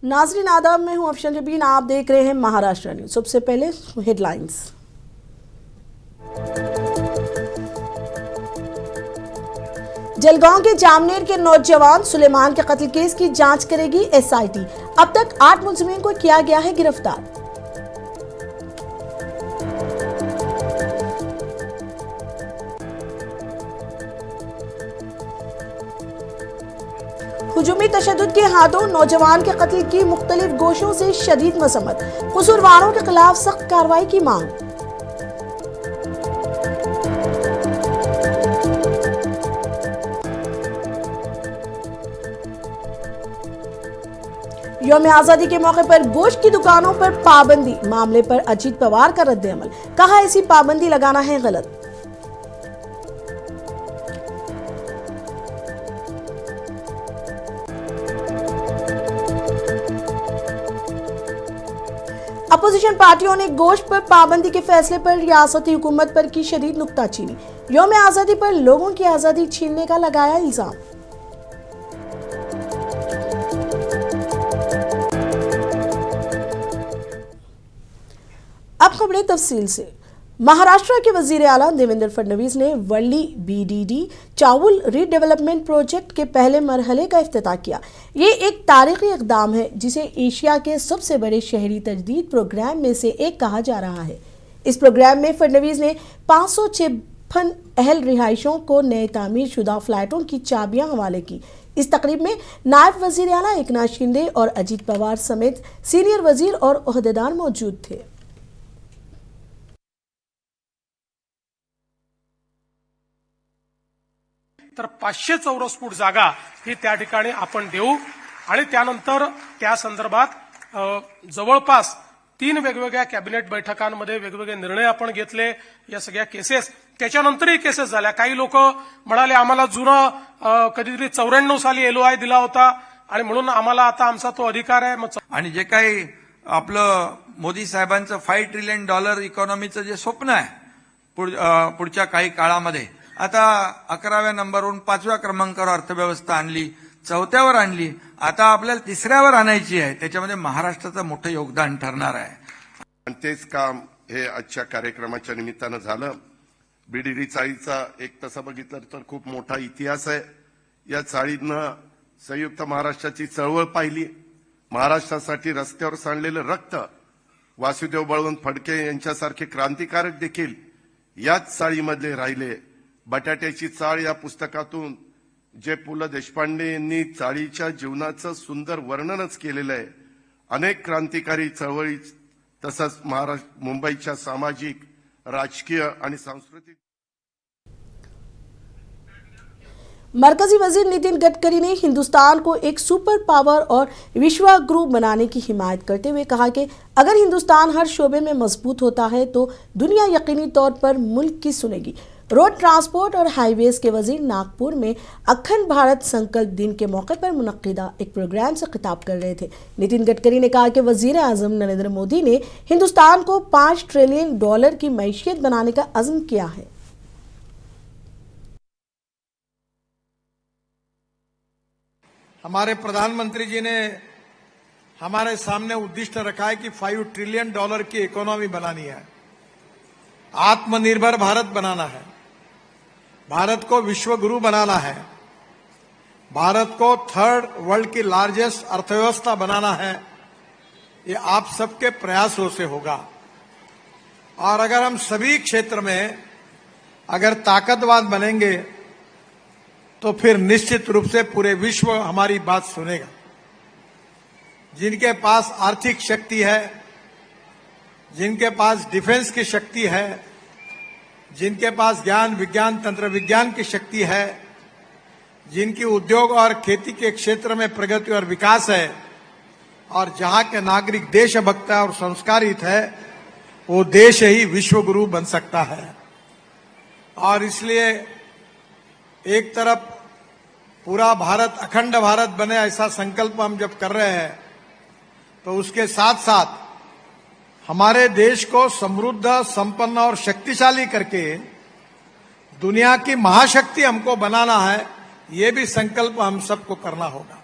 नाजरीन आदाब, मैं हूं अफशन जबीन। आप देख रहे हैं महाराष्ट्र न्यूज। सबसे पहले हेडलाइंस। जलगांव के जामनेर के नौजवान सुलेमान के कत्ल केस की जांच करेगी एसआईटी। अब तक 8 मुलजिमीन को किया गया है गिरफ्तार। हुजूमी तशद्दुद के हाथों नौजवान के कत्ल की मुख्तलिफ गोशों से शदीद मसम्मत। कसूरवारों के खिलाफ सख्त कार्रवाई की मांग। यौम आजादी के मौके पर गोश्त की दुकानों पर पाबंदी। मामले पर अजीत पवार का रद्द-ए-अमल। कहा, ऐसी पाबंदी लगाना है गलत। अपोजिशन पार्टियों ने गोश्त पर पाबंदी के फैसले पर रियासती हुकूमत पर की शदीद नुक्ताचीनी। यौम आजादी पर लोगों की आजादी छीनने का लगाया इल्जाम। अब खबरें तफसील से। महाराष्ट्र के वजीर आला देवेंद्र फडणवीस ने वर्ली बीडीडी चावल रीडेवलपमेंट प्रोजेक्ट के पहले मरहले का इफ्तिताह किया। ये एक तारीखी इक़दाम है जिसे एशिया के सबसे बड़े शहरी तजदीद प्रोग्राम में से एक कहा जा रहा है। इस प्रोग्राम में फडणवीस ने 556 अहल रिहायशों को नए तामीर शुदा फ्लैटों की चाबियां हवाले की। इस तकरीब में नायब वजीर आला एकनाथ शिंदे और अजीत पवार समेत सीनियर वजीर और ओहदेदार मौजूद थे। तर 500 चौरस फूट जागा ही त्या ठिकाणी आपण देऊ आणि त्यानंतर त्या संदर्भात जवळपास 3 वेगवेगळ्या कॅबिनेट बैठकांमध्ये वेगवेगळे निर्णय आपण घेतले। या सगळ्या केसेस त्याच्यानंतरही केसेस झाल्या। काही लोक म्हणाले आम्हाला जुना कधीतरी 94 साली एलओआय दिला होता आणि म्हणून आम्हाला आता आमचा तो अधिकार आहे। आणि जे काही आपलं मोदी साहेबांचं $5 ट्रिलियन इकॉनॉमीचं जे स्वप्न आहे पुढच्या काही काळामध्ये आता 11व्या नंबरवरून 5व्या क्रमांकावर अर्थव्यवस्था आणली, 4थ्यावर आणली, आता आपल्याला 3ऱ्यावर आणायची आहे। त्याच्यामध्ये महाराष्ट्राचं मोठं योगदान ठरणार आहे। आणि तेच काम हे आजच्या कार्यक्रमाच्या निमित्तानं झालं। बीडीडी चाळीचा एक तसं बघितलं तर खूप मोठा इतिहास आहे। या चाळीनं संयुक्त महाराष्ट्राची चळवळ पाहिली। महाराष्ट्रासाठी रस्त्यावर सांडलेलं रक्त, वासुदेव बळवंत फडके यांच्यासारखे क्रांतिकारक देखील याच चाळीमधले राहिले। बटाट्याची चाळ या पुस्तकातून जे पु ल देशपांडे यांनी चाळीच्या जीवनाचं सुंदर वर्णनच केलेलं आहे। अनेक क्रांतिकारी चळवळी तसंच मुंबईच्या सामाजिक, राजकीय आणि सांस्कृतिक। मरकजी वजीर नितिन गडकरी ने हिंदुस्तान को एक सुपर पावर और विश्व गुरु बनाने की हिमायत करते हुए कहा कि अगर हिंदुस्तान हर शोबे में मजबूत होता है तो दुनिया यकीनी तौर पर मुल्क की सुनेगी। रोड ट्रांसपोर्ट और हाईवेज के वजीर नागपुर में अखंड भारत संकल्प दिन के मौके पर मुनक्किदा एक प्रोग्राम से खिताब कर रहे थे। नितिन गडकरी ने कहा कि वजीर आजम नरेंद्र मोदी ने हिंदुस्तान को $5 ट्रिलियन की मैशियत बनाने का अज़्म किया है। हमारे प्रधानमंत्री जी ने हमारे सामने उद्दिष्ट रखा है कि $5 ट्रिलियन की इकोनॉमी बनानी है, आत्मनिर्भर भारत बनाना है, भारत को विश्व गुरु बनाना है, भारत को 3rd वर्ल्ड की लार्जेस्ट अर्थव्यवस्था बनाना है। ये आप सबके प्रयासों से होगा। और अगर हम सभी क्षेत्र में अगर ताकतवान बनेंगे तो फिर निश्चित रूप से पूरे विश्व हमारी बात सुनेगा। जिनके पास आर्थिक शक्ति है, जिनके पास डिफेंस की शक्ति है, जिनके पास ज्ञान विज्ञान तंत्र विज्ञान की शक्ति है, जिनकी उद्योग और खेती के क्षेत्र में प्रगति और विकास है, और जहां के नागरिक देशभक्त और संस्कारित है, वो देश ही विश्व गुरु बन सकता है। और इसलिए एक तरफ पूरा भारत अखंड भारत बने ऐसा संकल्प हम जब कर रहे हैं, तो उसके साथ साथ हमारे देश को समृद्ध, संपन्न और शक्तिशाली करके दुनिया की महाशक्ति हमको बनाना है। ये भी संकल्प हम सबको करना होगा।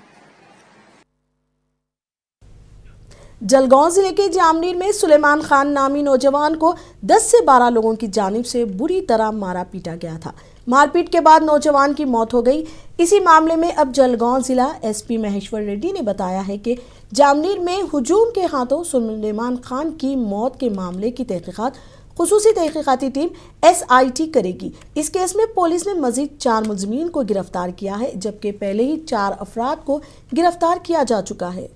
जलगांव जिले के जामनेर में सुलेमान खान नामी नौजवान को 10 से 12 लोगों की जानिब से बुरी तरह मारा पीटा गया था। मारपीट के बाद नौजवान की मौत हो गई। इसी मामले में अब जलगांव जिला एसपी महेश्वर रेड्डी ने बताया है कि जामनेर में हुजूम के हाथों सुलेमान खान की मौत के मामले की तहकीकात खुसूसी तहकीकाती टीम SIT करेगी। इस केस में पुलिस ने मजीद 4 मुलजिमीन को गिरफ्तार किया है, जबकि पहले ही 4 अफराद को गिरफ्तार किया जा चुका है।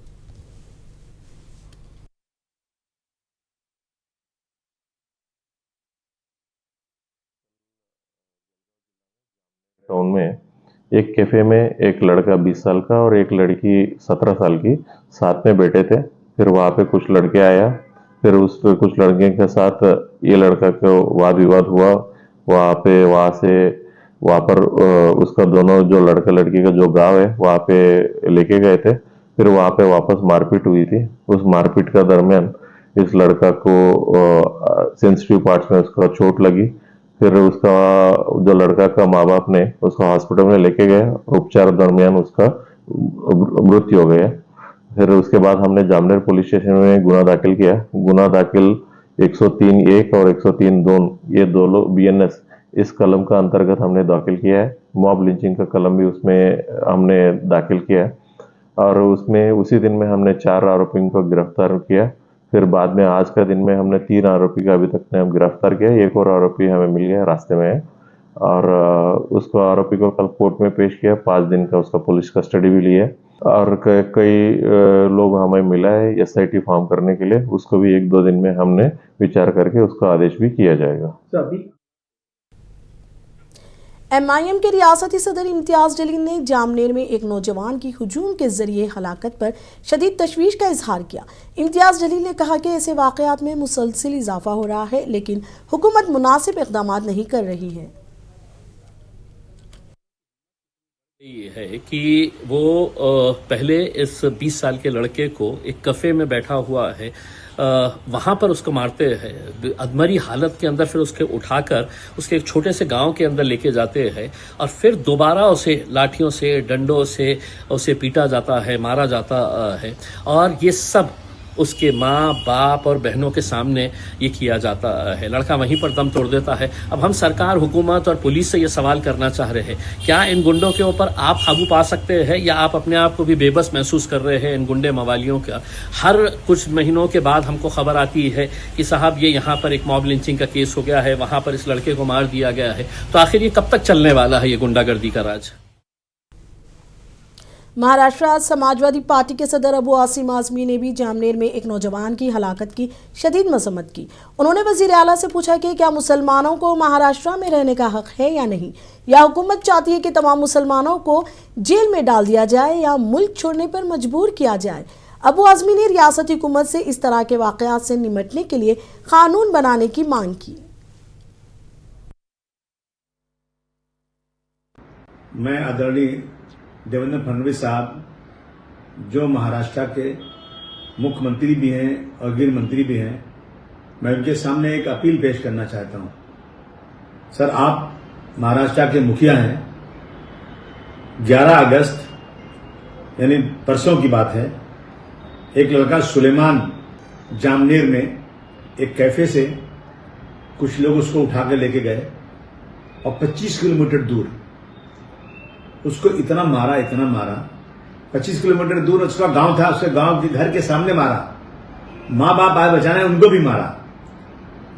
टाउन में एक कैफे में एक लड़का 20 साल का और एक लड़की 17 साल की साथ में बैठे थे। फिर वहाँ पे कुछ लड़के आया, फिर उस कुछ लड़के के साथ ये लड़का को वाद विवाद हुआ। वहाँ पर उसका दोनों जो लड़का लड़की का जो गांव है वहाँ पे लेके गए थे। फिर वहाँ पे वापस मारपीट हुई थी। उस मारपीट का दरमियान इस लड़का को सेंसिटिव पार्ट्स में उसका चोट लगी। फिर उसका जो लड़का का माँ बाप ने उसको हॉस्पिटल में लेके गए और उपचार दरमियान उसका मृत्यु हो गया। फिर उसके बाद हमने जामनेर पुलिस स्टेशन में गुना दाखिल किया। गुना दाखिल 103(1) और 103(2) ये दोनों BNS इस कलम का अंतर्गत हमने दाखिल किया है। मॉब लिंचिंग का कलम भी उसमें हमने दाखिल किया है और उसमें उसी दिन में हमने 4 आरोपियों को गिरफ्तार किया। फिर बाद में आज का दिन में हमने 3 आरोपी का अभी तक ने हम गिरफ्तार किया। एक और आरोपी हमें मिल गया रास्ते में और उसको आरोपी को कल कोर्ट में पेश किया। 5 दिन का उसका पुलिस कस्टडी भी लिया और कई लोग हमें मिला है SIT फॉर्म करने के लिए। उसको भी 1-2 दिन में हमने विचार करके उसका आदेश भी किया जाएगा। MIM के रियासती सदर इम्तियाज जलील ने जामनेर में एक नौजवान की हुजूम के जरिए हलाकत पर शदीद तशवीश का इजहार किया। इम्तियाज जलील ने कहा कि ऐसे वाक़यात में मुसलसिल इजाफा हो रहा है, लेकिन हुकूमत मुनासिब इक़दाम नहीं कर रही है। ये है कि वो पहले इस 20 साल के लड़के को एक कैफे में बैठा हुआ है, वहां पर उसको मारते हैं अधमरी हालत के अंदर। फिर उसके उठाकर उसके एक छोटे से गांव के अंदर लेके जाते हैं और फिर दोबारा उसे लाठियों से डंडों से उसे पीटा जाता है, मारा जाता है और ये सब उसके माँ बाप और बहनों के सामने ये किया जाता है। लड़का वहीं पर दम तोड़ देता है। अब हम सरकार, हुकूमत और पुलिस से ये सवाल करना चाह रहे हैं, क्या इन गुंडों के ऊपर आप काबू पा सकते हैं या आप अपने आप को भी बेबस महसूस कर रहे हैं इन गुंडे मवालियों का? हर कुछ महीनों के बाद हमको खबर आती है कि साहब ये यहाँ पर एक मॉब लिंचिंग का केस हो गया है, वहाँ पर इस लड़के को मार दिया गया है। तो आखिर ये कब तक चलने वाला है ये गुंडागर्दी का राज? महाराष्ट्र समाजवादी पार्टी के सदर अबू आसिम आजमी ने भी जामनेर में एक नौजवान की हलाकत की शदीद मजम्मत की। उन्होंने वजीर आला से पूछा कि क्या मुसलमानों को महाराष्ट्र में रहने का हक है या नहीं, या हुकूमत चाहती है कि तमाम मुसलमानों को जेल में डाल दिया जाए या मुल्क छोड़ने पर मजबूर किया जाए। अबू आजमी ने रियासती हुकूमत से इस तरह के वाक़यात से निपटने के लिए कानून बनाने की मांग की। मैं आदरणीय देवेंद्र फडणवीस साहब जो महाराष्ट्र के मुख्यमंत्री भी हैं और गृह मंत्री भी हैं, मैं उनके सामने एक अपील पेश करना चाहता हूं। सर, आप महाराष्ट्र के मुखिया हैं। 11 अगस्त यानी परसों की बात है, एक लड़का सुलेमान जामनेर में एक कैफे से कुछ लोग उसको उठा कर लेके गए और 25 किलोमीटर दूर उसको इतना मारा 25 किलोमीटर दूर उसका गांव था, उसके गांव के घर के सामने मारा। माँ बाप आए बचाने, उनको भी मारा,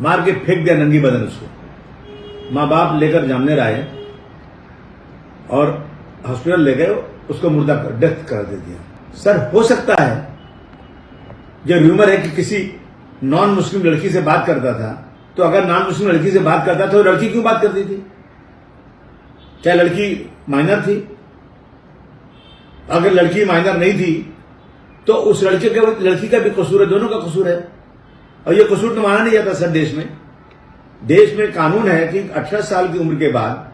मार के फेंक दिया नंगी बदन उसको। माँ बाप लेकर जामनेर आए और हॉस्पिटल ले गए, उसको मुर्दा डेथ कर दे दिया। सर, हो सकता है जो र्यूमर है कि किसी नॉन मुस्लिम लड़की से बात करता था, तो अगर नॉन मुस्लिम लड़की से बात करता तो लड़की क्यों बात करती थी? क्या लड़की माइनर थी? अगर लड़की माइनर नहीं थी तो उस लड़की का भी कसूर है, दोनों का कसूर है। और ये कसूर तो माना नहीं जाता सर। देश में कानून है कि 18 साल की उम्र के बाद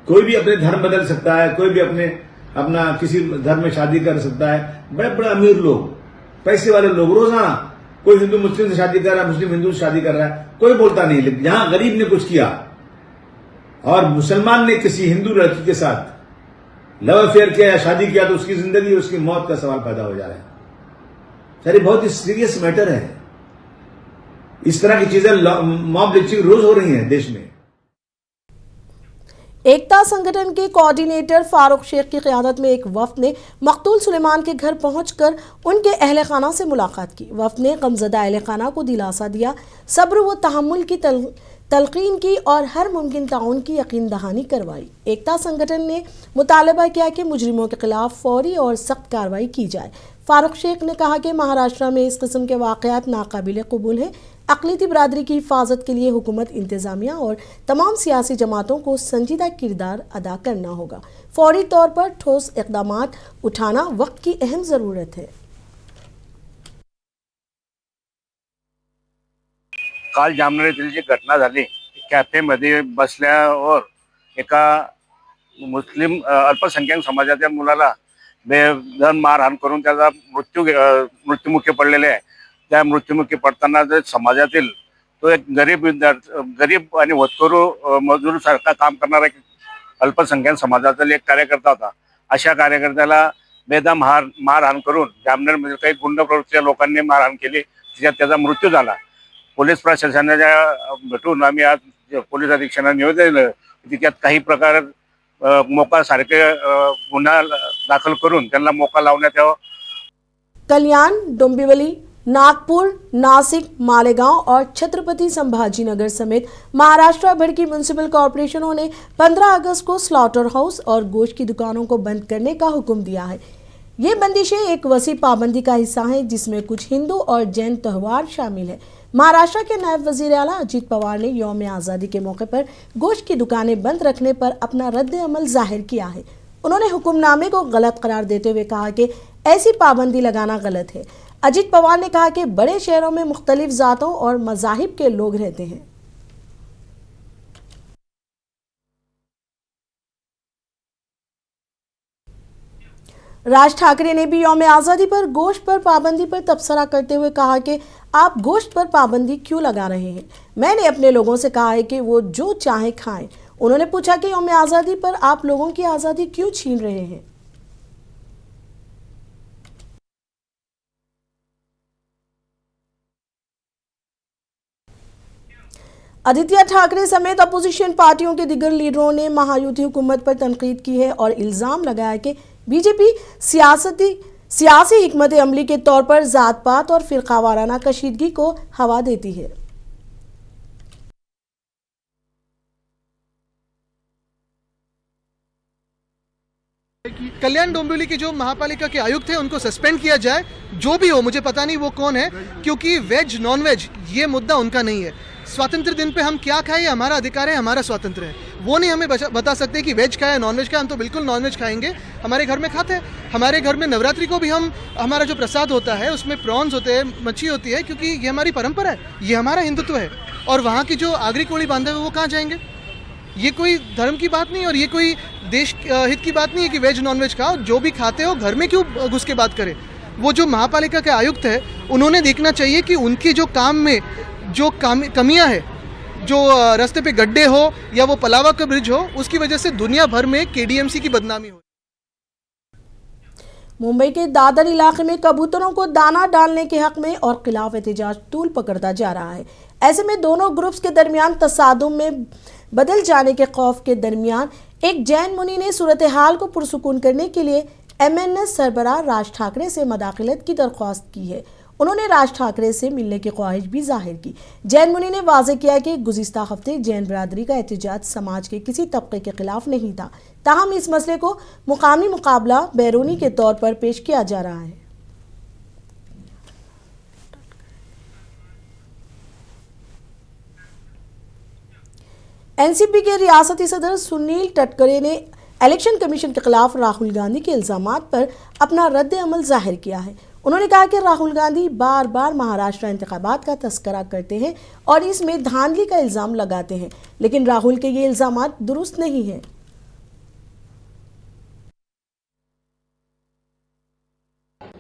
कोई भी अपने धर्म बदल सकता है, कोई भी अपना किसी धर्म में शादी कर सकता है। बड़े बड़े अमीर लोग, पैसे वाले लोग, रोजाना कोई हिंदू मुस्लिम से शादी कर रहा है, मुस्लिम हिंदू से शादी कर रहा है, कोई बोलता नहीं। लेकिन जहां गरीब ने कुछ किया और मुसलमान ने किसी हिंदू लड़की के साथ लव अफेयर किया या शादी किया, तो उसकी जिंदगी, उसकी मौत का सवाल पैदा हो जा रहा है। सर ये बहुत ही सीरियस मैटर है। इस तरह की चीजें मॉब लिंचिंग रोज हो रही हैं देश में। एकता संगठन के कोऑर्डिनेटर फारूक शेख की क़यादत में एक वफ्द ने मकतूल सुलेमान के घर पहुंचकर उनके अहले खाना से मुलाकात की। वफ्द ने गमज़दा अहले खाना को दिलासा दिया, सब्र व तहम्मुल की तलकीन की और हर मुमकिन ताउन की यकीन दहानी करवाई। एकता संगठन ने मुतालबा किया कि मुजरिमों के खिलाफ फौरी और सख्त कार्रवाई की जाए। फारूक शेख ने कहा कि महाराष्ट्र में इस किस्म के वाक़यात नाकाबिल कबूल हैं। अक़लियती बिरादरी की हिफाजत के लिए हुकूमत, इंतज़ामिया और तमाम सियासी जमातों को संजीदा किरदार अदा करना होगा। फौरी तौर पर ठोस इक़दामात उठाना वक्त की अहम ज़रूरत है। काल जामनेर येथील जी घटना झाली, कॅफेमध्ये बसल्यावर एका मुस्लिम अल्पसंख्याक समाजाच्या मुलाला बेदम मारहाण करून त्याचा मृत्युमुखी पडलेले आहे। त्या मृत्युमुखी पडताना जे समाजातील तो एक गरीब आणि होतकरू मजूर सारखा काम करणारा अल्पसंख्याक समाजातील एक कार्यकर्ता होता। अशा कार्यकर्त्याला बेदम मारहाण करून जामनेरमध्ये काही गुंड प्रवृत्तीच्या लोकांनी मारहाण केली, त्याचा मृत्यू झाला। पोलीस प्रशासनाच्या भेटून आम्ही आज पोलीस अधीक्षकांना निवेदन दिलं की त्यात काही प्रकार मोका सारखे गुन्हा दाखल करून त्यांना मोका लावण्यात यावा। कल्याण, डोंबिवली, नागपुर, नासिक, मालेगांव और छत्रपति संभाजीनगर समेत महाराष्ट्र भर की म्युनिसिपल कॉरपोरेशनों ने 15 अगस्त को स्लॉटर हाउस और गोश्त की दुकानों को बंद करने का हुक्म दिया है। ये बंदिशें एक वसी पाबंदी का हिस्सा हैं जिसमें कुछ हिंदू और जैन त्यौहार शामिल है। महाराष्ट्र के नायब वजीर आला अजीत पवार ने यौम आज़ादी के मौके पर गोश्त की दुकानें बंद रखने पर अपना रद्द अमल जाहिर किया है। उन्होंने हुक्मनामे को गलत करार देते हुए कहा कि ऐसी पाबंदी लगाना गलत है। अजीत पवार ने कहा कि बड़े शहरों में मुख्तलिफ जातों और मज़ाहिब के लोग रहते हैं। राज ठाकरे ने भी यौम आज़ादी पर गोश्त पर पाबंदी पर तबसरा करते हुए कहा कि आप गोश्त पर पाबंदी क्यों लगा रहे हैं। मैंने अपने लोगों से कहा है कि वो जो चाहे खाएं। उन्होंने पूछा कि यौम आज़ादी पर आप लोगों की आज़ादी क्यों छीन रहे हैं। आदित्य ठाकरे समेत अपोजिशन पार्टियों के दीगर लीडरों ने महायुति हुकूमत पर तनकीद की है और इल्ज़ाम लगाया कि बीजेपी सियासी हिकमत अमली के तौर पर जात पात और फिरकावाराना कशीदगी को हवा देती है। कल्याण डोंबिवली के जो महापालिका के आयुक्त हैं उनको सस्पेंड किया जाए, जो भी हो, मुझे पता नहीं वो कौन है, क्योंकि वेज नॉन वेज ये मुद्दा उनका नहीं है। स्वातंत्र दिन पे हम क्या खाएं, हमारा अधिकार है, हमारा स्वातंत्र है। वो नहीं हमें बता सकते कि वेज खाए नॉन वेज खाए। हम तो बिल्कुल नॉन वेज खाएंगे, हमारे घर में खाते हैं। हमारे घर में नवरात्रि को भी हमारा जो प्रसाद होता है उसमें प्रॉन्स होते हैं, मच्छी होती है, क्योंकि ये हमारी परंपरा है, ये हमारा हिंदुत्व है। और वहाँ की जो आगरी कोड़ी बांधे हुए वो कहाँ जाएंगे? ये कोई धर्म की बात नहीं और ये कोई देश हित की बात नहीं है कि वेज नॉन वेज खाओ। जो भी खाते हो घर में क्यों घुस के बात करें। वो जो महापालिका के आयुक्त है उन्होंने देखना चाहिए कि उनकी जो काम में जो कमियां है, जो रास्ते पे गड्ढे हो या वो पलावा का ब्रिज हो, उसकी वजह से दुनिया भर में केडीएमसी की बदनामी हो। मुंबई के दादर इलाके में कबूतरों को दाना डालने के हक में और खिलाफ एहतजाज तूल पकड़ता जा रहा है। ऐसे में दोनों ग्रुप्स के दरमियान तसादुम में बदल जाने के खौफ के दरमियान एक जैन मुनि ने सूरत हाल को पुरसुकून करने के लिए एमएनएस सरबराह राज ठाकरे से मदाखलत की दरख्वास्त की है। उन्होंने राज ठाकरे से मिलने की ख्वाहिश भी जाहिर की। जैन मुनि ने वाज़ेह किया कि गुज़िश्ता हफ्ते जैन बिरादरी का एहतजाज समाज के किसी तबके के खिलाफ नहीं था, ताहम इस मसले को मुकामी मुकाबला बैरूनी के तौर पर पेश किया जा रहा है। एनसीपी के रियासती सदर सुनील टटकरे ने इलेक्शन कमीशन के खिलाफ राहुल गांधी के इल्जामात पर अपना रद्द अमल जाहिर किया है। उन्होंने कहा कि राहुल गांधी बार बार महाराष्ट्र इंतखाबात का तस्करा करते हैं और इसमें धांधली का इल्ज़ाम लगाते हैं, लेकिन राहुल के ये इल्ज़ामात दुरुस्त नहीं हैं।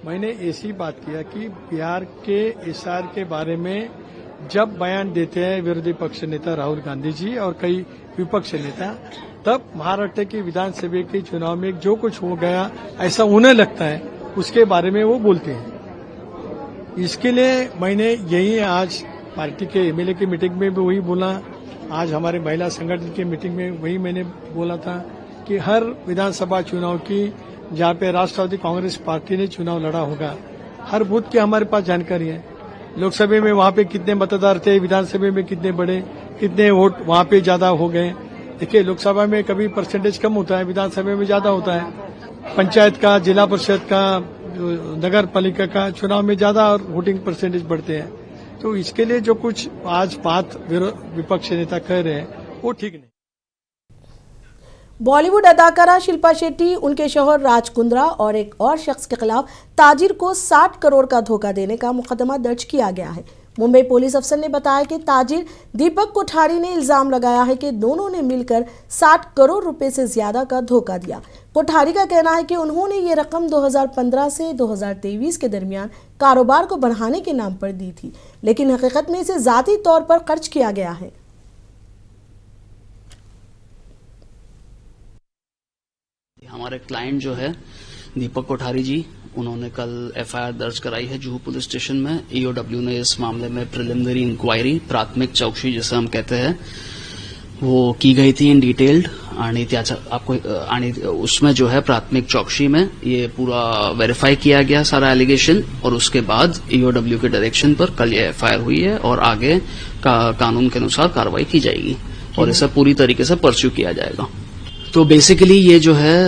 मैंने ऐसी बात किया कि बिहार के एसआर के बारे में जब बयान देते हैं विरोधी पक्ष नेता राहुल गांधी जी और कई विपक्ष नेता, तब महाराष्ट्र के विधानसभा के चुनाव में जो कुछ हो गया ऐसा उन्हें लगता है उसके बारे में वो बोलते हैं। इसके लिए मैंने यही आज पार्टी के एमएलए की मीटिंग में भी वही बोला, आज हमारे महिला संगठन की मीटिंग में वही मैंने बोला था कि हर विधानसभा चुनाव की जहाँ पे राष्ट्रवादी कांग्रेस पार्टी ने चुनाव लड़ा होगा, हर बूथ की हमारे पास जानकारी है। लोकसभा में वहाँ पे कितने मतदार थे, विधानसभा में कितने बड़े, कितने वोट वहाँ पे ज्यादा हो गए। देखिए, लोकसभा में कभी परसेंटेज कम होता है, विधानसभा में ज्यादा होता है। पंचायत का, जिला परिषद का, नगर पालिका का चुनाव में ज्यादा वोटिंग परसेंटेज बढ़ते हैं। तो इसके लिए जो कुछ आज बात विपक्ष नेता कह रहे हैं वो ठीक नहीं। बॉलीवुड अदाकारा शिल्पा शेट्टी, उनके शौहर राज कुंद्रा और एक और शख्स के खिलाफ ताजिर को 60 करोड़ का धोखा देने का मुकदमा दर्ज किया गया है। मुंबई पुलिस अफसर ने बताया कि ताजिर दीपक कोठारी ने इल्जाम लगाया है कि दोनों ने मिलकर 60 करोड़ रुपए से ज्यादा का धोखा दिया। कोठारी का कहना है कि उन्होंने ये रकम 2015 से 2023 के दरमियान कारोबार को बढ़ाने के नाम पर दी थी, लेकिन हकीकत में इसे जाती तौर पर खर्च किया गया है। हमारे क्लाइंट जो है दीपक कोठारी जी, उन्होंने कल एफआईआर दर्ज कराई है जुहू पुलिस स्टेशन में। ईओडब्ल्यू ने इस मामले में प्रिलिमिनरी इंक्वायरी, प्राथमिक चौकसी जिसे हम कहते हैं, वो की गई थी इन डिटेल्ड। आणि उसमें जो है प्राथमिक चौकसी में ये पूरा वेरीफाई किया गया सारा एलिगेशन, और उसके बाद ईओडब्ल्यू के डायरेक्शन पर कल ये एफआईआर हुई है और आगे कानून के अनुसार कार्रवाई की जाएगी और इसे पूरी तरीके से परस्यू किया जाएगा। तो बेसिकली ये जो है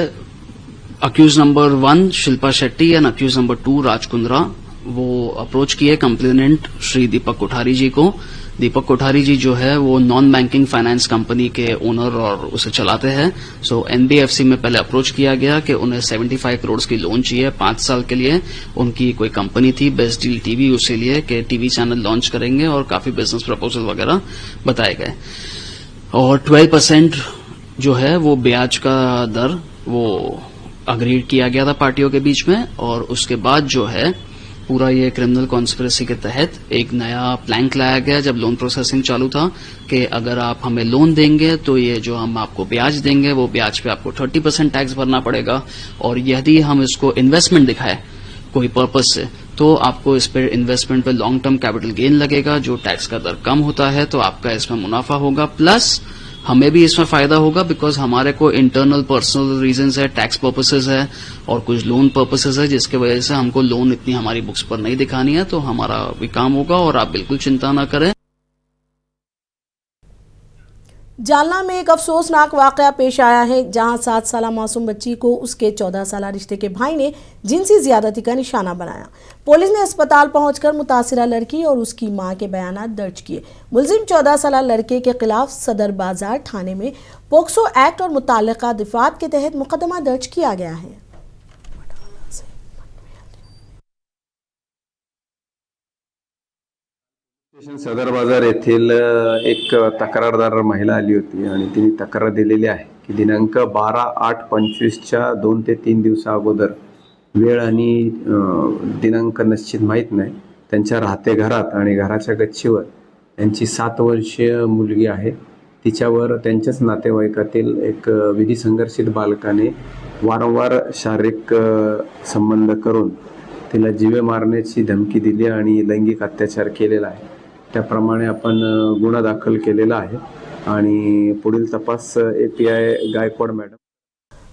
accused number 1 Shilpa Shetty and accused number 2 Raj Kundra, वो अप्रोच किए कंप्लेनेंट श्री दीपक कोठारी जी को। दीपक कोठारी जी जो है वो नॉन बैंकिंग फाइनेंस कंपनी के ओनर और उसे चलाते हैं। सो एनबीएफसी में पहले अप्रोच किया गया कि उन्हें 75 करोड़ की लोन चाहिए 5 साल के लिए। उनकी कोई कंपनी थी बेस्ट डील टीवी, उसी लिए कि टीवी चैनल लॉन्च करेंगे और काफी बिजनेस प्रपोजल वगैरह बताए गए। और 12% जो है वो ब्याज का दर वो अग्रीड किया गया था पार्टियों के बीच में। और उसके बाद जो है पूरा ये क्रिमिनल कॉन्स्पिरेसी के तहत एक नया प्लान लाया गया जब लोन प्रोसेसिंग चालू था कि अगर आप हमें लोन देंगे तो ये जो हम आपको ब्याज देंगे वो ब्याज पे आपको 30% टैक्स भरना पड़ेगा, और यदि हम इसको इन्वेस्टमेंट दिखाए कोई पर्पज से तो आपको इस पे इन्वेस्टमेंट पे लॉन्ग टर्म कैपिटल गेन लगेगा, जो टैक्स का दर कम होता है तो आपका इसमें मुनाफा होगा, प्लस हमें भी इसमें फायदा होगा बिकॉज हमारे को इंटरनल पर्सनल रीजंस है, टैक्स पर्पसेस है और कुछ लोन पर्पसेस है, जिसके वजह से हमको लोन इतनी हमारी बुक्स पर नहीं दिखानी है, तो हमारा भी काम होगा और आप बिल्कुल चिंता ना करें। जालना में एक अफसोसनाक वाकया पेश आया है, जहां 7 साला मासूम बच्ची को उसके 14 साला रिश्ते के भाई ने जिनसी ज्यादती का निशाना बनाया। पुलिस ने अस्पताल पहुंचकर मुतासिरा लड़की और उसकी मां के बयानात दर्ज किए। मुलजिम 14 साला लड़के के खिलाफ सदर बाजार थाने में पोक्सो एक्ट और मुताल्लिका दफात के तहत मुकदमा दर्ज किया गया है। सदर बाजार येथील एक तक्रारदार महिला आली होती आणि तिने तक्रार दिलेली आहे की दिनांक 12/8/25च्या 2 ते 3 दिवसा अगोदर वेळ आणि दिनांक निश्चित माहीत नाही, त्यांच्या राहते घरात आणि घराच्या गच्चीवर त्यांची 7 वर्षीय मुलगी आहे, तिच्यावर त्यांच्याच नातेवाईकातील एक विधिसंघर्षित बालकाने वारंवार शारीरिक संबंध करून तिला जीवे मारण्याची धमकी दिली आणि लैंगिक अत्याचार केलेला आहे। त्याप्रमाणे आपण गुन्हा दाखल केलेला आहे आणि पुढील तपास API Gaikwad madam.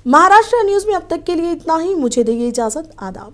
Maharashtra news में अब तक के लिए इतना ही। मुझे दीजिए इजाजत। आदाब।